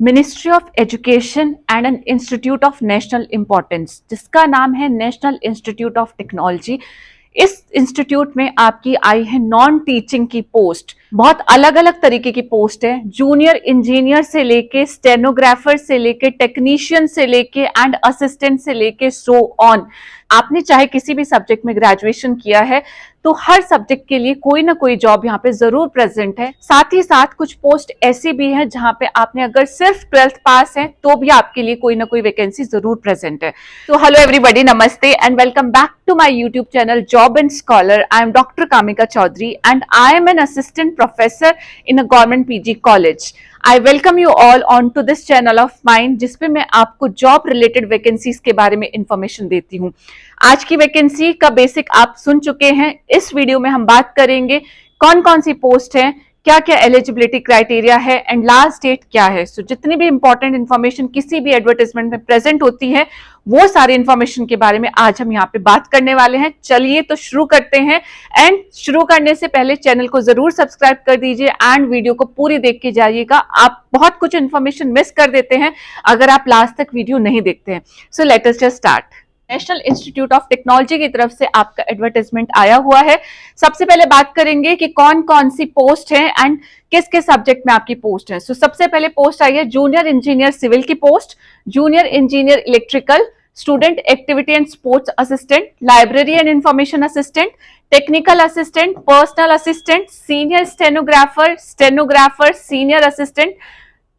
Ministry of education and an institute of national importance, जिसका नाम है नेशनल इंस्टीट्यूट ऑफ टेक्नोलॉजी। इस institute में आपकी आई है नॉन टीचिंग की पोस्ट। बहुत अलग अलग तरीके की पोस्ट है, जूनियर इंजीनियर से लेके स्टेनोग्राफर से लेके टेक्नीशियन से लेके एंड असिस्टेंट से लेके सो ऑन। आपने चाहे किसी भी सब्जेक्ट में ग्रेजुएशन किया है तो हर सब्जेक्ट के लिए कोई ना कोई जॉब यहाँ पे जरूर प्रेजेंट है। साथ ही साथ कुछ पोस्ट ऐसी भी है जहां पे आपने अगर सिर्फ 12th पास है तो भी आपके लिए कोई ना कोई वैकेंसी जरूर प्रेजेंट है। तो हेलो एवरीबॉडी, नमस्ते and welcome back to my YouTube channel job and scholar. I am doctor Kamika Chaudhary and I am an assistant professor in a government PG college. I welcome you all on to this channel of mine, जिसपे मैं आपको job related vacancies के बारे में information देती हूँ। आज की वैकेंसी का बेसिक आप सुन चुके हैं। इस वीडियो में हम बात करेंगे कौन कौन सी पोस्ट है, क्या क्या एलिजिबिलिटी क्राइटेरिया है एंड लास्ट डेट क्या है। सो जितनी भी इंपॉर्टेंट इन्फॉर्मेशन किसी भी एडवर्टाइजमेंट में प्रेजेंट होती है वो सारी इंफॉर्मेशन के बारे में आज हम यहाँ पे बात करने वाले हैं। चलिए तो शुरू करते हैं। एंड शुरू करने से पहले चैनल को जरूर सब्सक्राइब कर दीजिए एंड वीडियो को पूरी देख के जाइएगा। आप बहुत कुछ इन्फॉर्मेशन मिस कर देते हैं अगर आप लास्ट तक वीडियो नहीं देखते हैं। So let us just start. National institute of technology की तरफ से आपका एडवर्टाइजमेंट आया हुआ है। सबसे पहले बात करेंगे कि कौन कौन सी पोस्ट है एंड किस किस सब्जेक्ट में आपकी पोस्ट है। सबसे पहले पोस्ट आई है जूनियर इंजीनियर सिविल की post, junior engineer electrical, student activity and sports assistant, library and information assistant, technical assistant, personal assistant, senior stenographer, senior assistant,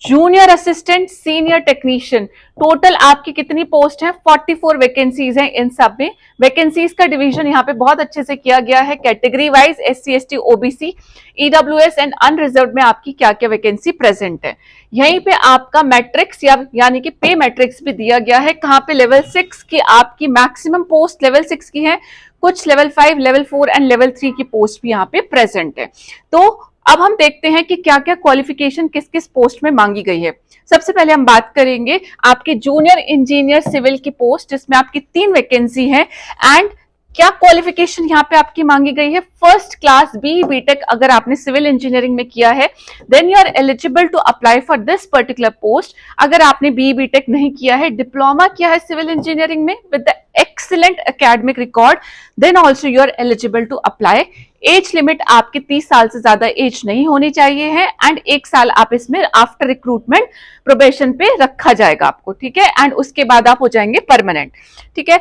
junior assistant, senior technician. Total आपकी कितनी post है? 44 vacancies हैं। इन सब में vacancies का division यहाँ पे बहुत अच्छे से किया गया है category wise, SC ST OBC, EWS and unreserved में आपकी क्या क्या वैकेंसी प्रेजेंट है। यहीं पे आपका मैट्रिक्स यानी कि पे मैट्रिक्स भी दिया गया है। कहाँ पे? लेवल 6 की आपकी मैक्सिमम पोस्ट लेवल 6 की है, कुछ लेवल 5, लेवल 4 एंड लेवल 3 की पोस्ट भी यहाँ पे प्रेजेंट है। तो अब हम देखते हैं कि क्या क्या क्वालिफिकेशन किस किस पोस्ट में मांगी गई है। सबसे पहले हम बात करेंगे आपके जूनियर इंजीनियर सिविल की पोस्ट, जिसमें आपकी 3 वैकेंसी है एंड क्या क्वालिफिकेशन यहाँ पे आपकी मांगी गई है? फर्स्ट क्लास BE BTech अगर आपने सिविल इंजीनियरिंग में किया है then you are eligible to apply for this particular post. अगर आपने BE BTech नहीं किया है, डिप्लोमा किया है सिविल इंजीनियरिंग में with the excellent academic record, then also you are eligible to apply. Age limit आपकी 30 साल से ज्यादा एज नहीं होनी चाहिए है एंड 1 साल आप इसमें आफ्टर रिक्रूटमेंट प्रोबेशन पे रखा जाएगा आपको, ठीक है। एंड उसके बाद आप हो जाएंगे परमानेंट, ठीक है,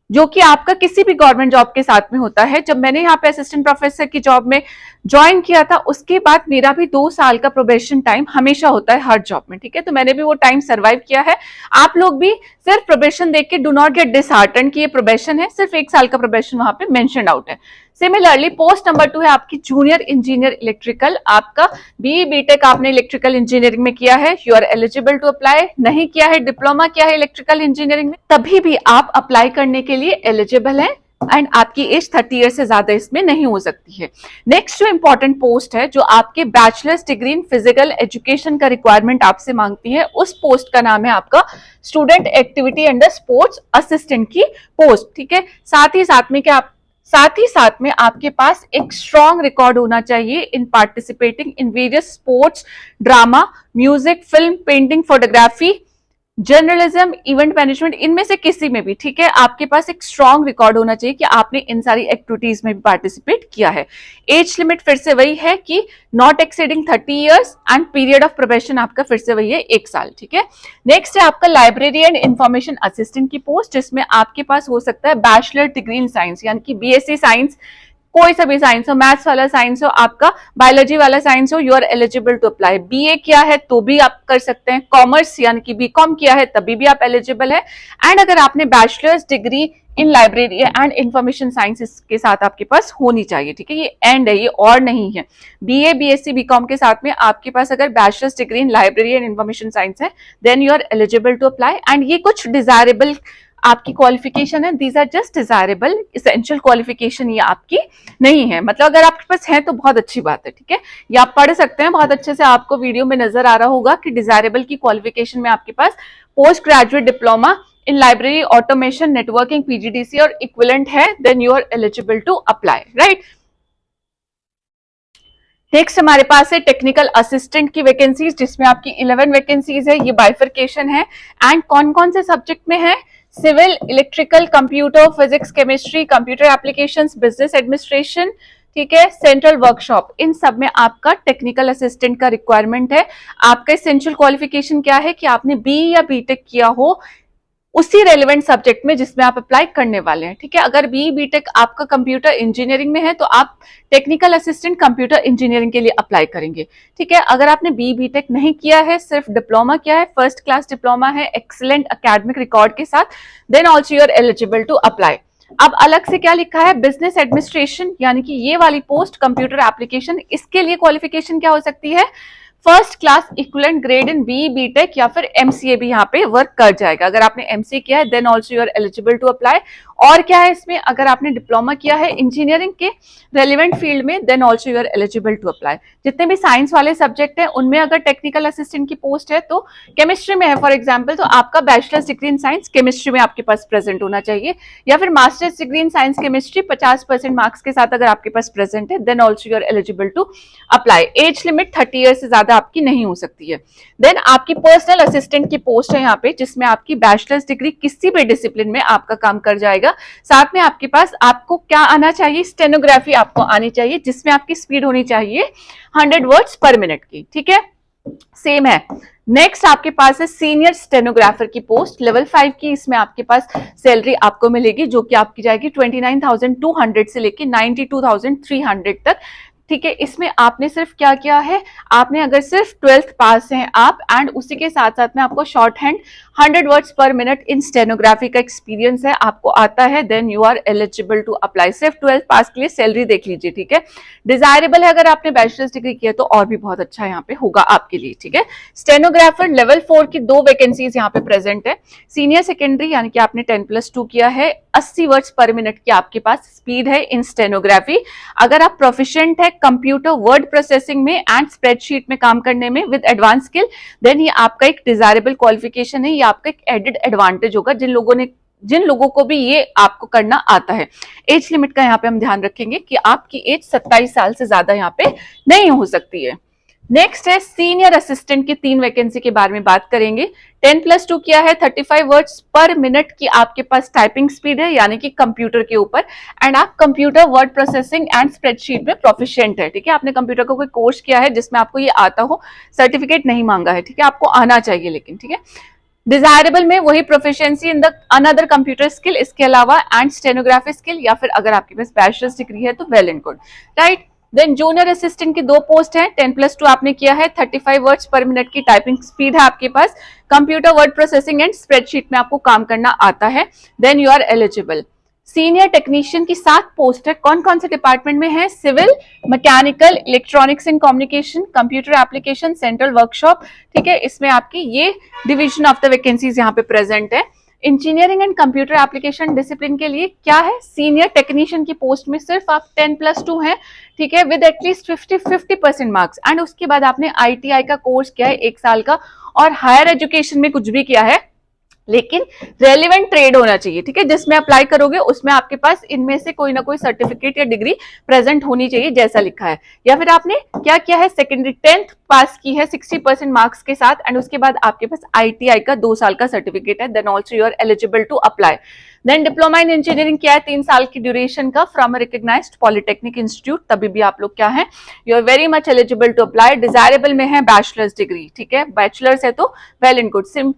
जो कि आपका किसी भी गवर्नमेंट जॉब के साथ में होता है। जब मैंने यहाँ पे असिस्टेंट प्रोफेसर की जॉब में ज्वाइन किया था उसके बाद मेरा भी 2 साल का प्रोबेशन टाइम हमेशा होता है हर जॉब में, ठीक है। तो मैंने भी वो टाइम सर्वाइव किया है। आप लोग भी सिर्फ प्रोबेशन देख के डू नॉट गेट डिसहार्टन कि ये प्रोबेशन है, सिर्फ 1 साल का प्रोबेशन वहां पे मेंशन आउट है। सिमिलरली पोस्ट नंबर 2 है आपकी जूनियर इंजीनियर इलेक्ट्रिकल। आपका BE BTech आपने इलेक्ट्रिकल इंजीनियरिंग में किया है, you are eligible to apply. नहीं किया है, डिप्लोमा किया है इलेक्ट्रिकल इंजीनियरिंग में, तभी भी आप अप्लाई करने के लिए एलिजिबल हैं एंड आपकी एज 30 ईयर से ज्यादा इसमें नहीं हो सकती है। नेक्स्ट जो इंपॉर्टेंट पोस्ट है जो आपके bachelors degree in physical education का रिक्वायरमेंट आपसे मांगती है, उस पोस्ट का नाम है आपका student activity and sports assistant की पोस्ट, ठीक है। साथ ही साथ में आपके पास एक स्ट्रॉन्ग रिकॉर्ड होना चाहिए in participating in various sports, drama, music, film, painting, photography, journalism, event management, इनमें से किसी में भी, ठीक है। आपके पास एक स्ट्रॉन्ग रिकॉर्ड होना चाहिए कि आपने इन सारी एक्टिविटीज में भी पार्टिसिपेट किया है। एज लिमिट फिर से वही है कि not exceeding 30 years and period of probation आपका फिर से वही है 1 साल, ठीक है। नेक्स्ट है आपका लाइब्रेरी एंड इंफॉर्मेशन असिस्टेंट की पोस्ट, जिसमें आपके पास हो सकता है बैचलर डिग्री इन साइंस यानी कि BSc साइंस, कोई सा भी साइंस हो, मैथ्स वाला साइंस हो, आपका बायोलॉजी वाला साइंस हो, you are eligible to apply. BA किया है तो भी आप कर सकते हैं, कॉमर्स यानी कि BCom किया है तभी भी आप एलिजिबल है। एंड अगर आपने bachelors degree in library and information science के साथ आपके पास होनी चाहिए, ठीक है। ये एंड है, ये और नहीं है। BA BSc BCom के साथ में आपके पास अगर bachelors degree in library and information science है then you are eligible to apply. And ये कुछ डिजायरेबल आपकी क्वालिफिकेशन है, these are just desirable, essential qualification ये आपकी नहीं है। मतलब अगर आपके पास है तो बहुत अच्छी बात है, ठीक है। ये आप पढ़ सकते हैं, बहुत अच्छे से आपको वीडियो में नजर आ रहा होगा कि डिजायरेबल की क्वालिफिकेशन में आपके पास post graduate diploma in library automation networking PGDC और इक्विवेलेंट है, then you are eligible to apply, right. Next हमारे पास है टेक्निकल असिस्टेंट की वैकेंसीज, जिसमें आपकी 11 वैकेंसीज है। ये बाइफरकेशन है एंड कौन कौन से सब्जेक्ट में है? Civil, electrical, computer, physics, chemistry, computer applications, business administration, ठीक है, सेंट्रल वर्कशॉप, इन सब में आपका टेक्निकल असिस्टेंट का रिक्वायरमेंट है। आपका एसेंशियल क्वालिफिकेशन क्या है कि आपने बी या बीटेक किया हो उसी रेलिवेंट सब्जेक्ट में जिसमें आप अप्लाई करने वाले हैं, ठीक है। अगर बी बीटेक आपका कंप्यूटर इंजीनियरिंग में है तो आप टेक्निकल असिस्टेंट कंप्यूटर इंजीनियरिंग के लिए अप्लाई करेंगे, ठीक है। अगर आपने बी बीटेक नहीं किया है, सिर्फ डिप्लोमा किया है, फर्स्ट क्लास डिप्लोमा है एक्सीलेंट एकेडमिक रिकॉर्ड के साथ, then also you are eligible to apply. अब अलग से क्या लिखा है? बिजनेस एडमिनिस्ट्रेशन, यानी कि ये वाली पोस्ट कंप्यूटर एप्लीकेशन, इसके लिए क्वालिफिकेशन क्या हो सकती है? First class equivalent grade in B BTech या फिर एमसीए भी यहाँ पे वर्क कर जाएगा। अगर आपने एमसीए किया है then also you are eligible to apply. और क्या है इसमें? अगर आपने डिप्लोमा किया है इंजीनियरिंग के रेलिवेंट फील्ड में then also you are eligible to apply. जितने भी साइंस वाले सब्जेक्ट है उनमें अगर टेक्निकल असिस्टेंट की पोस्ट है तो केमिस्ट्री में है फॉर एग्जाम्पल, तो आपका bachelors degree in science chemistry में आपके पास प्रेजेंट होना चाहिए, या फिर masters degree in science chemistry 50% marks के साथ अगर आपके पास प्रेजेंट है then also you are eligible to apply. Age limit 30 year से ज्यादा आपकी नहीं हो सकती है। देन आपकी पर्सनल असिस्टेंट की पोस्ट है यहाँ पे, जिसमें आपकी बैचलर्स डिग्री किसी भी डिसिप्लिन में आपका काम कर जाएगा। साथ में आपके पास आपको क्या आना चाहिए? स्टेनोग्राफी आपको आनी चाहिए, जिसमें आपकी स्पीड होनी चाहिए 100 वर्ड्स पर मिनट की, ठीक है। सेम है। नेक्स्ट आपके पास है सीनियर स्टेनोग्राफर की पोस्ट लेवल 5 की। इसमें आपके पास सैलरी आपको मिलेगी जो कि आपकी जाएगी 29,200 से लेके 92,300 तक, ठीक है। इसमें आपने सिर्फ क्या किया है? आपने अगर सिर्फ 12th पास हैं आप एंड उसी के साथ साथ में आपको shorthand 100 words per minute in stenography का एक्सपीरियंस है, आपको आता है, then you are eligible to apply. सिर्फ 12th पास के लिए सैलरी देख लीजिए, ठीक है। डिजायरेबल है अगर आपने बैचलर्स डिग्री की है तो और भी बहुत अच्छा यहाँ पे होगा आपके लिए, ठीक है। स्टेनोग्राफर लेवल 4 की 2 वैकेंसीज यहाँ पे प्रेजेंट है। सीनियर सेकेंडरी यानी कि आपने 10+2 किया है, 80 वर्ड्स पर मिनट की आपके पास स्पीड है इन स्टेनोग्राफी। अगर आप प्रोफिशिएंट है कंप्यूटर वर्ड प्रोसेसिंग में एंड स्प्रेडशीट में काम करने में विद एडवांस स्किल, देन ये आपका एक डिजायरेबल क्वालिफिकेशन है, ये आपका एक एडेड एडवांटेज होगा जिन लोगों को भी ये आपको करना आता है। एज लिमिट का यहाँ पे हम ध्यान रखेंगे कि आपकी एज 27 साल से ज्यादा यहाँ पे नहीं हो सकती है। नेक्स्ट है सीनियर असिस्टेंट की 3 वैकेंसी के बारे में बात करेंगे। 10+2 किया है, 35 वर्ड्स पर मिनट की आपके पास टाइपिंग स्पीड है यानी कि कंप्यूटर के ऊपर, एंड आप computer word processing and spreadsheet में प्रोफिशिएंट है, ठीक है। आपने कंप्यूटर का कोई कोर्स किया है जिसमें आपको ये आता हो, सर्टिफिकेट नहीं मांगा है, ठीक है, आपको आना चाहिए लेकिन, ठीक है। डिजायरेबल में वही proficiency in the another computer skill, इसके अलावा एंड स्टेनोग्राफी स्किल, या फिर अगर आपके पास बैचलर्स डिग्री है तो well and good, right. Then junior assistant की 2 पोस्ट है। 10+2 आपने किया है, 35 वर्ड्स पर मिनट की टाइपिंग स्पीड है आपके पास, computer word processing and spreadsheet में आपको काम करना आता है, then you are eligible. Senior technician की 7 पोस्ट है। कौन कौन से डिपार्टमेंट में है? Civil, mechanical, electronics and communication, computer application, central workshop, ठीक है। इसमें आपकी ये डिवीजन ऑफ द वैकेंसीज यहाँ पे प्रेजेंट है। Engineering and computer application discipline के लिए क्या है? सीनियर टेक्नीशियन की पोस्ट में सिर्फ आप 10+2 है, ठीक है, विद एटलीस्ट 50% मार्क्स, एंड उसके बाद आपने आईटीआई का कोर्स किया है 1 साल का, और हायर एजुकेशन में कुछ भी किया है, लेकिन रेलिवेंट ट्रेड होना चाहिए, ठीक है। जिसमें अप्लाई करोगे उसमें आपके पास इनमें से कोई ना कोई सर्टिफिकेट या डिग्री प्रेजेंट होनी चाहिए जैसा लिखा है। या फिर आपने क्या किया है? सेकेंडरी 10th पास की है 60% मार्क्स के साथ, एंड उसके बाद आपके पास आईटीआई का 2 साल का सर्टिफिकेट है, then also you are eligible to apply. Then diploma in engineering किया है 3 साल की ड्यूरेशन का from a recognised polytechnic institute, तभी भी आप लोग क्या है? You are very much eligible to apply. Desirable में है बैचलर्स डिग्री, ठीक है, बैचलर्स है तो वेल एंड गुड।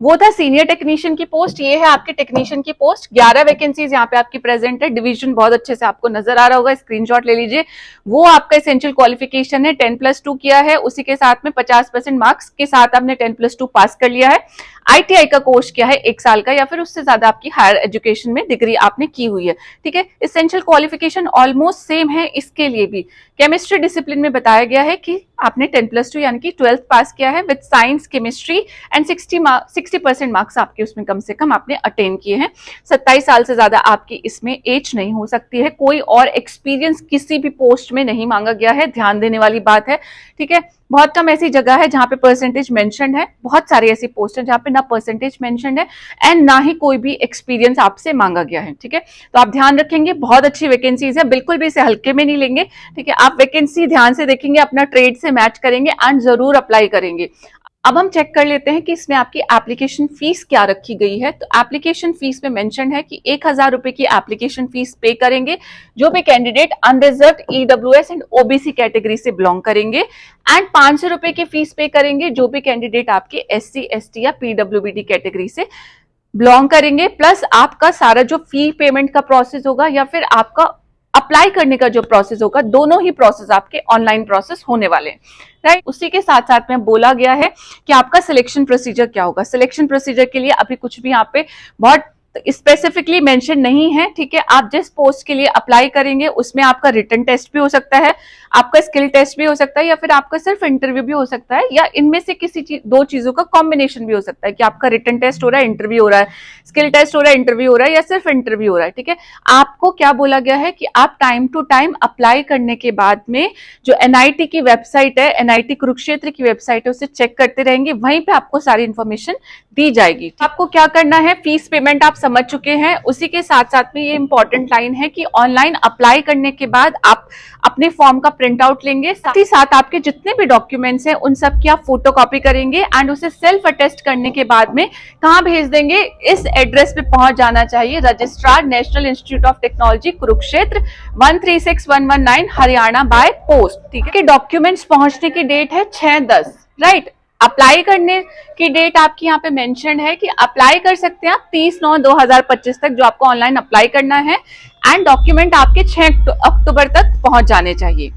वो था सीनियर टेक्नीशियन की पोस्ट, ये है आपके टेक्नीशियन की पोस्ट। 11 वैकेंसीज यहाँ पे आपकी प्रेजेंट है। डिवीजन बहुत अच्छे से आपको नजर आ रहा होगा, स्क्रीनशॉट ले लीजिए। वो आपका एसेंशियल क्वालिफिकेशन है, 10+2 किया है, उसी के साथ में 50% मार्क्स के साथ आपने 10+2 पास कर लिया है। आईटीआई का कोर्स किया है 1 साल का, या फिर उससे ज्यादा आपकी हायर एजुकेशन में डिग्री आपने की हुई है, ठीक है। एसेंशियल क्वालिफिकेशन ऑलमोस्ट सेम है इसके लिए भी। केमिस्ट्री डिसिप्लिन में बताया गया है कि आपने 10+2 यानी कि 12th पास किया है with science chemistry and 60 60% marks आपके उसमें कम से कम आपने अटेन किए हैं। 27 साल से ज्यादा आपकी इसमें एज नहीं हो सकती है। कोई और एक्सपीरियंस किसी भी पोस्ट में नहीं मांगा गया है, ध्यान देने वाली बात है, ठीक है। बहुत कम ऐसी जगह है जहां पे परसेंटेज मेंशन है, बहुत सारी ऐसी पोस्ट है जहां पे ना परसेंटेज मेंशन है एंड ना ही कोई भी एक्सपीरियंस आपसे मांगा गया है, ठीक है। तो आप ध्यान रखेंगे, बहुत अच्छी वैकेंसीज है, बिल्कुल भी इसे हल्के में नहीं लेंगे, ठीक है। आप वैकेंसी ध्यान से देखेंगे, अपना ट्रेड से मैच करेंगे एंड जरूर अप्लाई करेंगे। अब हम चेक कर लेते हैं कि इसमें आपकी एप्लीकेशन फीस क्या रखी गई है। तो एप्लीकेशन फीस में मेंशन है कि 1,000 रुपए की एप्लीकेशन फीस पे करेंगे जो भी candidate unreserved EWS and OBC category से बिलोंग करेंगे, एंड 500 रुपए की फीस पे करेंगे जो भी कैंडिडेट आपके एससी एसटी या पीडब्ल्यूबीडी कैटेगरी से बिलोंग करेंगे। प्लस आपका सारा जो फी पेमेंट का प्रोसेस होगा या फिर आपका अप्लाई करने का जो प्रोसेस होगा, दोनों ही प्रोसेस आपके ऑनलाइन प्रोसेस होने वाले हैं, राइट। उसी के साथ साथ में बोला गया है कि आपका सिलेक्शन प्रोसीजर क्या होगा। सिलेक्शन प्रोसीजर के लिए अभी कुछ भी यहाँ पे बहुत स्पेसिफिकली मेंशन नहीं है, ठीक है। आप जिस पोस्ट के लिए अप्लाई करेंगे उसमें आपका रिटन टेस्ट भी हो सकता है, आपका स्किल टेस्ट भी हो सकता है, या फिर आपका सिर्फ इंटरव्यू भी हो सकता है, या इनमें से किसी दो चीजों का कॉम्बिनेशन भी हो सकता है कि आपका रिटन टेस्ट हो रहा है, इंटरव्यू हो रहा है, स्किल टेस्ट हो रहा है, इंटरव्यू हो रहा है, या सिर्फ इंटरव्यू हो रहा है, ठीक है। आपको क्या बोला गया है कि आप टाइम टू टाइम अप्लाई करने के बाद में जो एनआईटी की वेबसाइट है, एनआईटी कुरुक्षेत्र की वेबसाइट है, उसे चेक करते रहेंगे, वहीं पे आपको सारी इंफॉर्मेशन दी जाएगी। आपको क्या करना है, फीस पेमेंट आप समझ चुके हैं। उसी के साथ साथ में ये इंपॉर्टेंट लाइन है कि ऑनलाइन अप्लाई करने के बाद आप अपने फॉर्म का प्रिंट आउट लेंगे, साथ ही साथ आपके जितने भी डॉक्यूमेंट्स हैं उन सब की आप फोटो कॉपी करेंगे एंड उसे सेल्फ अटेस्ट करने के बाद में कहां भेज देंगे, इस एड्रेस पे पहुंच जाना चाहिए, registrar national institute of technology Kurukshetra 136119 Haryana by post, ठीक है। डॉक्यूमेंट्स पहुंचने की डेट है 6/10, राइट। अप्लाई करने की डेट आपकी यहाँ पे मेंशन है कि अप्लाई कर सकते हैं आप 30/9/2025 तक, जो आपको ऑनलाइन अप्लाई करना है, एंड डॉक्यूमेंट आपके 6 अक्टूबर तक पहुंच जाने चाहिए।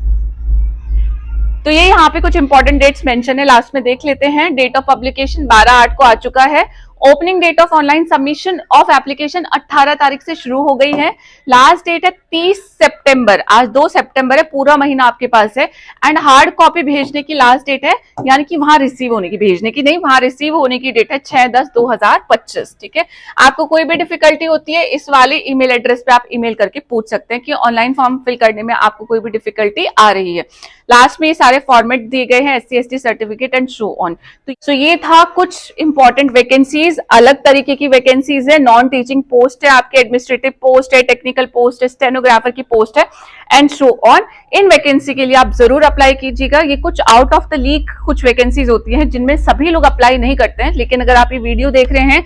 तो ये यहाँ पे कुछ इंपॉर्टेंट डेट्स मेंशन है, लास्ट में देख लेते हैं। डेट ऑफ पब्लिकेशन 12/8 को आ चुका है। Opening date of online submission of application 18 तारीख से शुरू हो गई है। लास्ट डेट है 30 सितंबर, आज 2 सितंबर है, पूरा महीना आपके पास है। एंड हार्ड कॉपी भेजने की लास्ट डेट है, यानी कि वहां रिसीव होने की, भेजने की नहीं, वहां रिसीव होने की डेट है 6/10/2025, ठीक है। आपको कोई भी डिफिकल्टी होती है, इस वाले ईमेल एड्रेस पे आप ईमेल करके पूछ सकते हैं कि ऑनलाइन फॉर्म फिल करने में आपको कोई भी डिफिकल्टी आ रही है। लास्ट में ये सारे फॉर्मेट दिए गए हैं, SC ST certificate and so on. तो ये था कुछ इंपॉर्टेंट वैकेंसीज, अलग तरीके की वैकेंसीज है, नॉन टीचिंग पोस्ट है, आपके एडमिनिस्ट्रेटिव पोस्ट है, टेक्निकल पोस्ट है, स्टेनोग्राफर की पोस्ट है and so on. In vacancy के लिए आप जरूर अप्लाई कीजिएगा। ये कुछ आउट ऑफ द लीग कुछ वैकेंसीज होती हैं जिनमें सभी लोग अप्लाई नहीं करते हैं, लेकिन अगर आप ये वीडियो देख रहे हैं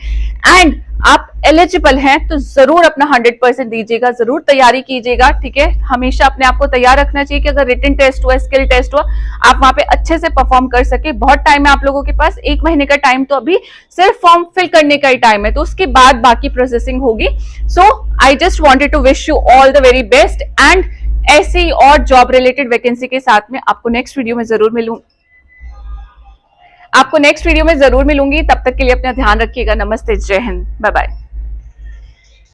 एंड आप एलिजिबल हैं तो जरूर अपना 100% दीजिएगा, जरूर तैयारी कीजिएगा, ठीक है। हमेशा अपने आप को तैयार रखना चाहिए कि अगर रिटन टेस्ट हुआ, स्किल टेस्ट हुआ, आप वहां पे अच्छे से परफॉर्म कर सके। बहुत टाइम है आप लोगों के पास, 1 महीने का टाइम तो अभी सिर्फ फॉर्म फिल करने का ही टाइम है, तो उसके बाद बाकी प्रोसेसिंग होगी। So I just wanted to wish you all the very best, and ऐसी और जॉब रिलेटेड वैकेंसी के साथ में आपको नेक्स्ट वीडियो में जरूर मिलूंगी। तब तक के लिए अपना ध्यान रखिएगा। नमस्ते, जय हिंद, बाय बाय।